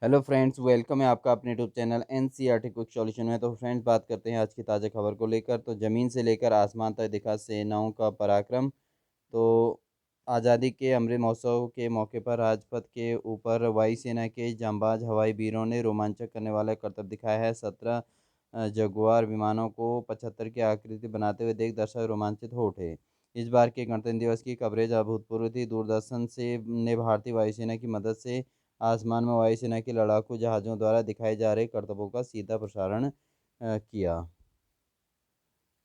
Hello friends, welcome है आपका अपने YouTube channel NCERT quick solution में। तो फ्रेंड्स, बात करते हैं आज की ताज़ा खबर को लेकर। तो ज़मीन से लेकर आसमान तक दिखा सेनाओं का पराक्रम। तो आज़ादी के अमृत महोत्सव के मौके पर राजपथ के ऊपर वायुसेना के जांबाज हवाई वीरों ने रोमांचक करने वाला करतब दिखाया है। 17 जगुआर विमानों को 75 की आकृति बनाते हुए देख दर्शक रोमांचित हो उठे। इस बार के गणतंत्र दिवस की कवरेज अभूतपूर्व थी। दूरदर्शन से ने भारतीय वायुसेना की मदद से आसमान में वायुसेना के लड़ाकू जहाज़ों द्वारा दिखाए जा रहे करतबों का सीधा प्रसारण किया।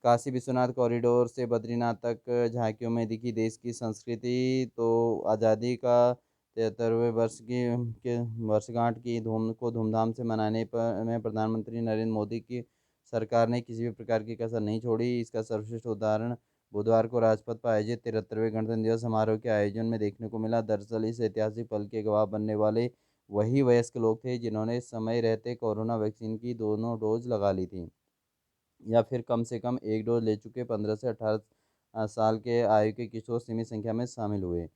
काशी विश्वनाथ कॉरिडोर से बद्रीनाथ तक झांकियों में दिखी देश की संस्कृति। तो आज़ादी का 73वें वर्ष की के वर्षगांठ की धूमधाम से मनाने पर में प्रधानमंत्री नरेंद्र मोदी की सरकार ने किसी भी प्रकार की कसर नहीं छोड़ी। इसका सर्वश्रेष्ठ उदाहरण बुधवार को राजपथ पर आयोजित 73वें गणतंत्र दिवस समारोह के आयोजन में देखने को मिला। दरअसल इस ऐतिहासिक पल के गवाह बनने वाले वही वयस्क लोग थे जिन्होंने समय रहते कोरोना वैक्सीन की दोनों डोज लगा ली थी, या फिर कम से कम एक डोज ले चुके 15 से 18 साल के आयु के किशोर सीमित संख्या में शामिल हुए।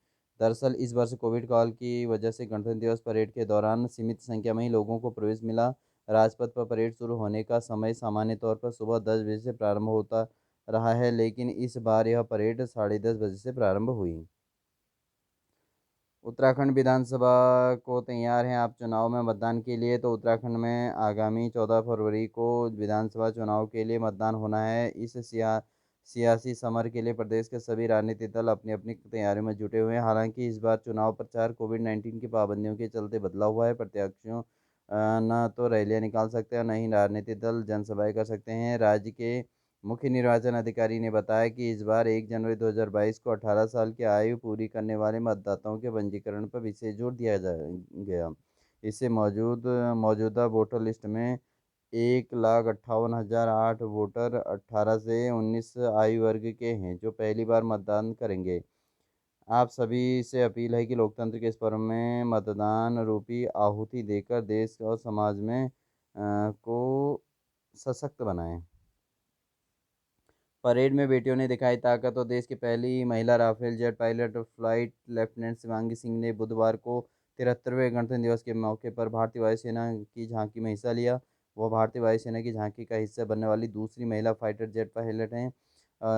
दरअसल इस वर्ष कोविड काल की वजह से गणतंत्र दिवस परेड के दौरान सीमित संख्या में ही लोगों को प्रवेश मिला। राजपथ पर परेड शुरू होने का समय सामान्य तौर पर सुबह 10 बजे से प्रारंभ होता रहा है, लेकिन इस बार यह परेड 10:30 बजे से प्रारंभ हुई। उत्तराखंड विधानसभा को तैयार हैं आप चुनाव में मतदान के लिए। तो उत्तराखंड में आगामी 14 फरवरी को विधानसभा चुनाव के लिए मतदान होना है। इस सियासी समर के लिए प्रदेश के सभी राजनीतिक दल अपनी अपनी तैयारियों में जुटे हुए हैं। हालांकि इस बार चुनाव प्रचार कोविड-19 की पाबंदियों के चलते बदला हुआ है। प्रत्याशियों न तो रैलियां निकाल सकते हैं और न ही राजनीतिक दल जनसभाएं कर सकते हैं। राज्य के मुख्य निर्वाचन अधिकारी ने बताया कि इस बार 1 जनवरी 2022 को 18 साल की आयु पूरी करने वाले मतदाताओं के पंजीकरण पर विशेष जोर दिया गया। इससे मौजूदा वोटर लिस्ट में 1,58,008 वोटर 18 से 19 आयु वर्ग के हैं, जो पहली बार मतदान करेंगे। आप सभी से अपील है कि लोकतंत्र के इस पर्व में मतदान रूपी आहुति देकर देश और समाज में को सशक्त बनाएं। परेड में बेटियों ने दिखाई ताकत। और देश की पहली महिला Rafale jet pilot flight lieutenant Shivangi Singh ने बुधवार को 73वें गणतंत्र दिवस के मौके पर भारतीय वायुसेना की झांकी में हिस्सा लिया। वह भारतीय वायुसेना की झांकी का हिस्सा बनने वाली दूसरी महिला फाइटर जेट पायलट हैं।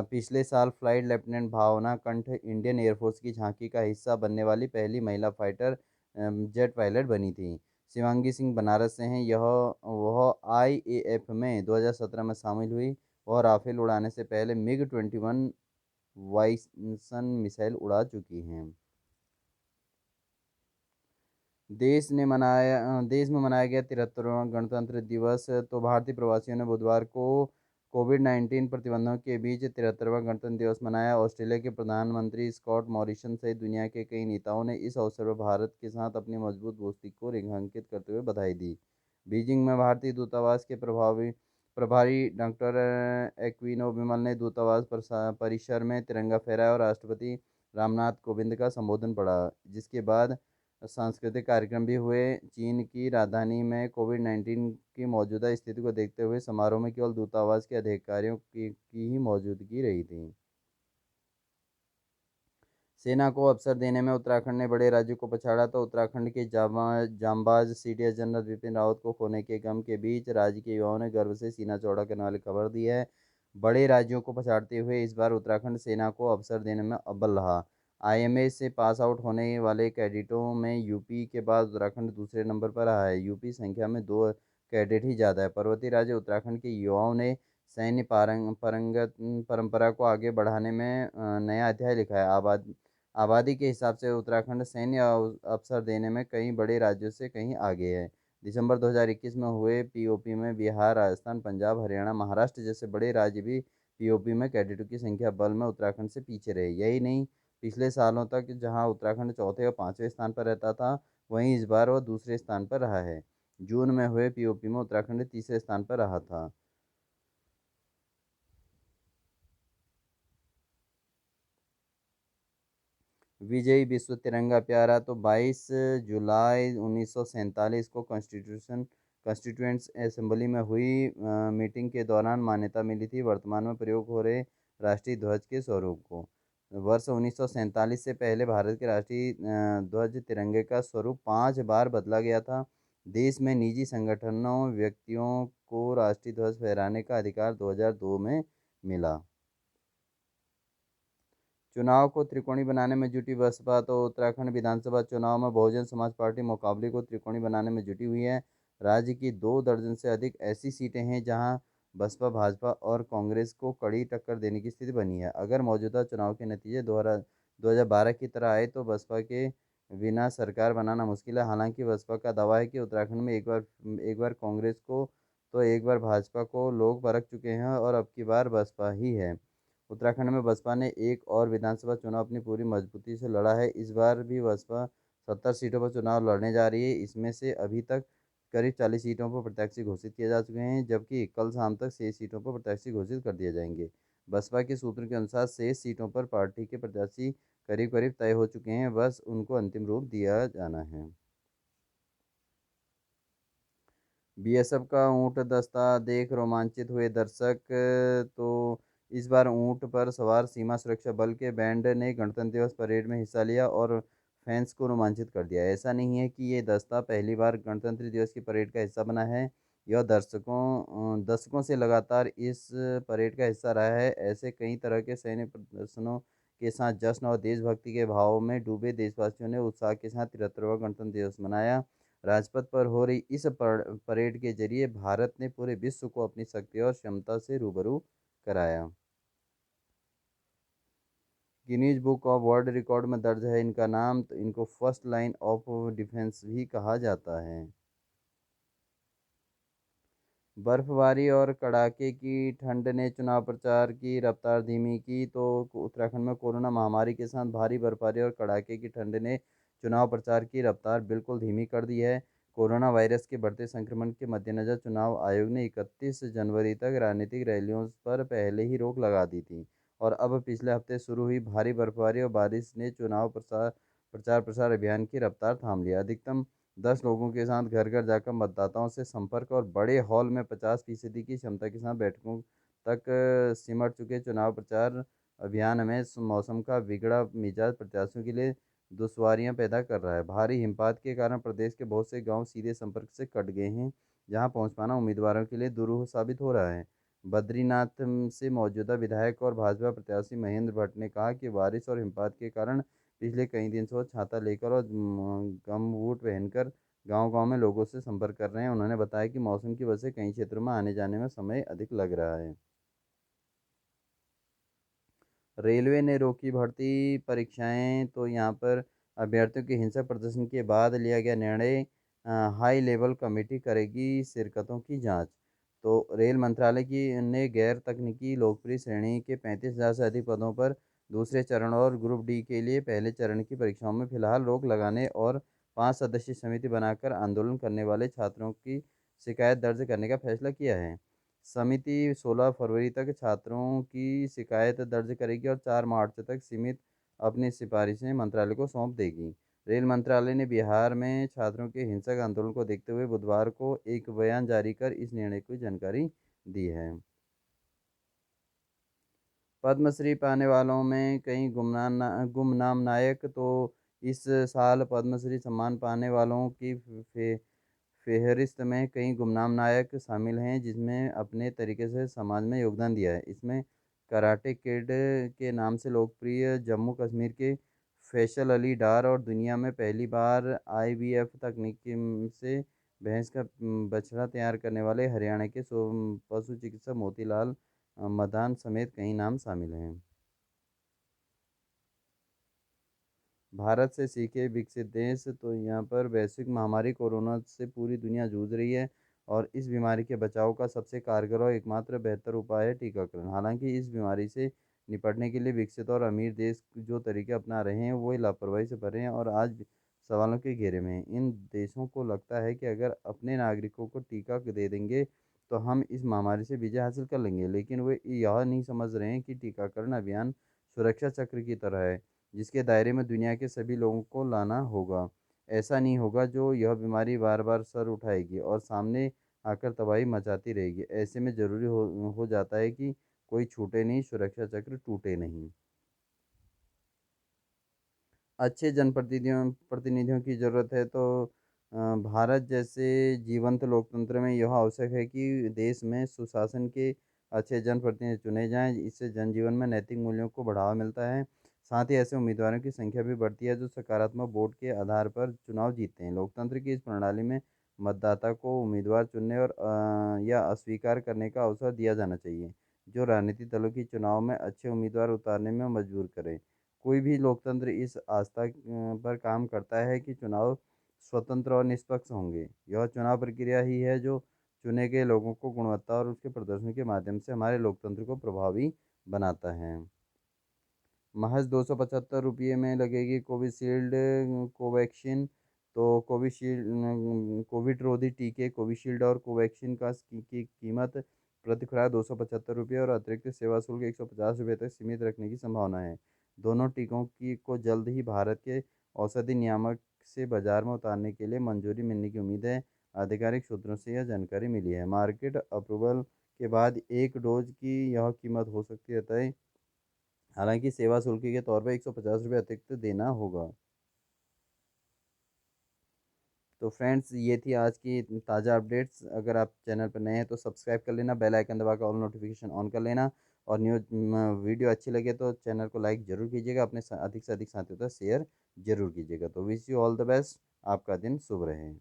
पिछले साल फ्लाइट लेफ्टिनेंट भावना कंठ इंडियन एयरफोर्स की झांकी का हिस्सा बनने वाली पहली महिला फाइटर जेट पायलट बनी थी। शिवांगी सिंह बनारस से हैं। यह वह आईएएफ में 2017 में शामिल हुई और राफेल उड़ाने से पहले मिग-21 वाइसन मिसाइल उड़ा चुकी हैं। देश में मनाया गया 73वां गणतंत्र दिवस। तो भारतीय प्रवासियों ने बुधवार को कोविड-19 प्रतिबंधों के बीच 73वां गणतंत्र दिवस मनाया। ऑस्ट्रेलिया के प्रधानमंत्री स्कॉट मॉरिसन सहित दुनिया के कई नेताओं ने इस अवसर पर भारत के साथ अपनी मजबूत दोस्ती को रेखांकित करते हुए बधाई दी। बीजिंग में भारतीय दूतावास के प्रभारी डॉक्टर एक्विनो विमल ने दूतावास परिसर में तिरंगा फहराया और राष्ट्रपति रामनाथ कोविंद का संबोधन पढ़ा, जिसके बाद सांस्कृतिक कार्यक्रम भी हुए। चीन की राजधानी में कोविड-19 की मौजूदा स्थिति को देखते हुए समारोह में केवल दूतावास के अधिकारियों की ही मौजूदगी रही थी। सेना को अवसर देने में उत्तराखंड ने बड़े राज्यों को पछाड़ा। तो उत्तराखंड के जांबाज सीडीएस जनरल विपिन रावत को खोने के गम के बीच राज्य के युवाओं ने गर्व से सीना चौड़ा करने वाली खबर दी है। बड़े राज्यों को पछाड़ते हुए इस बार उत्तराखंड सेना को अवसर देने में अव्वल रहा। आईएमए से पास आउट होने वाले कैडेटों में यूपी के बाद उत्तराखंड दूसरे नंबर पर रहा है। यूपी संख्या में 2 कैडेट ही ज़्यादा है। पर्वतीय राज्य उत्तराखंड के युवाओं ने सैन्य पारंगत परंपरा को आगे बढ़ाने में नया अध्याय लिखा है। आबादी के हिसाब से उत्तराखंड सैन्य अवसर देने में कई बड़े राज्यों से कहीं आगे है। दिसंबर 2021 में हुए पीओपी में बिहार, राजस्थान, पंजाब, हरियाणा, महाराष्ट्र जैसे बड़े राज्य भी पीओपी में कैडेटों की संख्या बल में उत्तराखंड से पीछे रहे। यही नहीं, पिछले सालों तक जहां उत्तराखंड चौथे और पाँचवें स्थान पर रहता था, वहीं इस बार वह दूसरे स्थान पर रहा है। जून में हुए पीओपी में उत्तराखंड तीसरे स्थान पर रहा था। विजयी विश्व तिरंगा प्यारा। तो 22 जुलाई 1947 को कॉन्स्टिट्यूएंट्स असेंबली में हुई मीटिंग के दौरान मान्यता मिली थी वर्तमान में प्रयोग हो रहे राष्ट्रीय ध्वज के स्वरूप को। वर्ष 1947 से पहले भारत के राष्ट्रीय ध्वज तिरंगे का स्वरूप 5 बार बदला गया था। देश में निजी संगठनों व्यक्तियों को राष्ट्रीय ध्वज फहराने का अधिकार 2002 में मिला। चुनाव को त्रिकोणीय बनाने में जुटी बसपा। तो उत्तराखंड विधानसभा चुनाव में बहुजन समाज पार्टी मुकाबले को त्रिकोणीय बनाने में जुटी हुई है। राज्य की 2 दर्जन से अधिक ऐसी सीटें हैं जहां बसपा, भाजपा और कांग्रेस को कड़ी टक्कर देने की स्थिति बनी है। अगर मौजूदा चुनाव के नतीजे 2012 की तरह आए तो बसपा के बिना सरकार बनाना मुश्किल है। हालांकि बसपा का दावा है कि उत्तराखंड में एक बार कांग्रेस को तो एक बार भाजपा को लोग परख चुके हैं और अब की बार बसपा ही है। उत्तराखंड में बसपा ने एक और विधानसभा चुनाव अपनी पूरी मजबूती से लड़ा है। इस बार भी बसपा 70 सीटों पर चुनाव लड़ने जा रही है। इसमें से अभी तक करीब 40 सीटों पर प्रत्याशी घोषित किए जा चुके हैं, जबकि कल शाम तक 6 सीटों पर प्रत्याशी घोषित कर दिए जाएंगे। बसपा के सूत्रों के अनुसार 6 सीटों पर पार्टी के प्रत्याशी करीब करीब तय हो चुके हैं, बस उनको अंतिम रूप दिया जाना है। बीएसएफ का ऊंट दस्ता देख रोमांचित हुए दर्शक। तो इस बार ऊंट पर सवार सीमा सुरक्षा बल के बैंड ने गणतंत्र दिवस परेड में हिस्सा लिया और फैंस को रोमांचित कर दिया। ऐसा नहीं है कि ये दस्ता पहली बार गणतंत्र दिवस की परेड का हिस्सा बना है, यह दशकों से लगातार इस परेड का हिस्सा रहा है। ऐसे कई तरह के सैन्य प्रदर्शनों के साथ जश्न और देशभक्ति के भाव में डूबे देशवासियों ने उत्साह के साथ 73वां गणतंत्र दिवस मनाया। राजपथ पर हो रही इस परेड के जरिए भारत ने पूरे विश्व को अपनी शक्ति और क्षमता से रूबरू कराया। Guinness book of world record में दर्ज है इनका नाम। तो इनको फर्स्ट लाइन ऑफ डिफेंस भी कहा जाता है। बर्फबारी और कड़ाके की ठंड ने चुनाव प्रचार की रफ्तार धीमी की। तो उत्तराखंड में कोरोना महामारी के साथ भारी बर्फबारी और कड़ाके की ठंड ने चुनाव प्रचार की रफ्तार बिल्कुल धीमी कर दी है। कोरोना वायरस के बढ़ते संक्रमण के मद्देनज़र चुनाव आयोग ने 31 जनवरी तक राजनीतिक रैलियों पर पहले ही रोक लगा दी थी और अब पिछले हफ्ते शुरू हुई भारी बर्फबारी और बारिश ने चुनाव प्रचार प्रसार अभियान की रफ्तार थाम लिया। अधिकतम 10 लोगों के साथ घर घर जाकर मतदाताओं से संपर्क और बड़े हॉल में 50% की क्षमता के साथ बैठकों तक सिमट चुके चुनाव प्रचार अभियान में मौसम का बिगड़ा मिजाज प्रत्याशियों के लिए दुश्वारियां पैदा कर रहा है। भारी हिमपात के कारण प्रदेश के बहुत से गांव सीधे संपर्क से कट गए हैं, जहां पहुंच पाना उम्मीदवारों के लिए दुरूह साबित हो रहा है। बद्रीनाथ से मौजूदा विधायक और भाजपा प्रत्याशी महेंद्र भट्ट ने कहा कि बारिश और हिमपात के कारण पिछले कई दिन से वो छाता लेकर और गमबूट पहनकर गांव-गांव में लोगों से संपर्क कर रहे हैं। उन्होंने बताया कि मौसम की वजह से कई क्षेत्रों में आने-जाने में समय अधिक लग रहा है। रेलवे ने रोकी भर्ती परीक्षाएं। तो यहाँ पर अभ्यर्थियों के हिंसक प्रदर्शन के बाद लिया गया निर्णय। हाई लेवल कमेटी करेगी शिरकतों की जांच। तो रेल मंत्रालय की ने गैर तकनीकी लोकप्रिय श्रेणी के 35,000 से अधिक पदों पर दूसरे चरण और ग्रुप डी के लिए पहले चरण की परीक्षाओं में फिलहाल रोक लगाने और 5 सदस्यीय समिति बनाकर आंदोलन करने वाले छात्रों की शिकायत दर्ज करने का फैसला किया है। समिति 16 फरवरी तक छात्रों की शिकायत दर्ज करेगी और 4 मार्च तक सीमित अपनी सिफारिशें मंत्रालय को सौंप देगी। रेल मंत्रालय ने बिहार में छात्रों के हिंसक आंदोलन को देखते हुए बुधवार को एक बयान जारी कर इस निर्णय की जानकारी दी है। पद्मश्री पाने वालों में कई गुमनाम नायक। तो इस साल पद्मश्री सम्मान पाने वालों की फेहरिस्त में कई गुमनाम नायक शामिल हैं, जिसमें अपने तरीके से समाज में योगदान दिया है। इसमें कराटे किड के नाम से लोकप्रिय जम्मू कश्मीर के फैसल अली डार और दुनिया में पहली बार आईवीएफ तकनीक से भैंस का बछड़ा तैयार करने वाले हरियाणा के पशु चिकित्सक मोतीलाल मदान समेत कई नाम शामिल हैं। भारत से सीखे विकसित देश। तो यहाँ पर वैश्विक महामारी कोरोना से पूरी दुनिया जूझ रही है और इस बीमारी के बचाव का सबसे कारगर और एकमात्र बेहतर उपाय है टीकाकरण। हालांकि इस बीमारी से निपटने के लिए विकसित और अमीर देश जो तरीके अपना रहे हैं वो लापरवाही से भरे हैं और आज सवालों के घेरे में हैं। इन देशों को लगता है कि अगर अपने नागरिकों को टीका दे देंगे तो हम इस महामारी से विजय हासिल कर लेंगे, लेकिन वे यह नहीं समझ रहे हैं कि टीकाकरण अभियान सुरक्षा चक्र की तरह है, जिसके दायरे में दुनिया के सभी लोगों को लाना होगा। ऐसा नहीं होगा जो यह बीमारी बार बार सर उठाएगी और सामने आकर तबाही मचाती रहेगी। ऐसे में ज़रूरी हो जाता है कि कोई छूटे नहीं, सुरक्षा चक्र टूटे नहीं। अच्छे जनप्रतिनिधियों प्रतिनिधियों की ज़रूरत है। तो भारत जैसे जीवंत लोकतंत्र में यह आवश्यक है कि देश में सुशासन के अच्छे जनप्रतिनिधि चुने जाएं। इससे जनजीवन में नैतिक मूल्यों को बढ़ावा मिलता है। साथ ही ऐसे उम्मीदवारों की संख्या भी बढ़ती है जो सकारात्मक वोट के आधार पर चुनाव जीतते हैं। लोकतंत्र की इस प्रणाली में मतदाता को उम्मीदवार चुनने और या अस्वीकार करने का अवसर दिया जाना चाहिए, जो राजनीतिक दलों की चुनाव में अच्छे उम्मीदवार उतारने में मजबूर करे। कोई भी लोकतंत्र इस आस्था पर काम करता है कि चुनाव स्वतंत्र और निष्पक्ष होंगे। यह चुनाव प्रक्रिया ही है जो चुने गए लोगों को गुणवत्ता और उसके प्रदर्शन के माध्यम से हमारे लोकतंत्र को प्रभावी बनाता है। महज 275 रुपये में लगेगी कोविशील्ड कोवैक्सीन। तो कोविशील्ड कोविड रोधी टीके कोविशील्ड और कोवैक्सीन की कीमत प्रति खुराक 275 रुपये और अतिरिक्त सेवा शुल्क 150 रुपये तक सीमित रखने की संभावना है। दोनों टीकों की को जल्द ही भारत के औषधि नियामक से बाजार में उतारने के लिए मंजूरी मिलने की उम्मीद है। आधिकारिक सूत्रों से यह जानकारी मिली है। मार्केट अप्रूवल के बाद एक डोज की यह कीमत हो सकती है तय। हालांकि सेवा शुल्क के तौर पर 150 रुपये अतिरिक्त देना होगा। तो फ्रेंड्स, ये थी आज की ताज़ा अपडेट्स। अगर आप चैनल पर नए हैं तो सब्सक्राइब कर लेना, बेल आइकन दबाकर ऑल नोटिफिकेशन ऑन कर लेना। और न्यूज वीडियो अच्छी लगे तो चैनल को लाइक ज़रूर कीजिएगा, अपने अधिक से अधिक साथियों तक शेयर जरूर कीजिएगा। तो wish you all the best, आपका दिन शुभ रहे।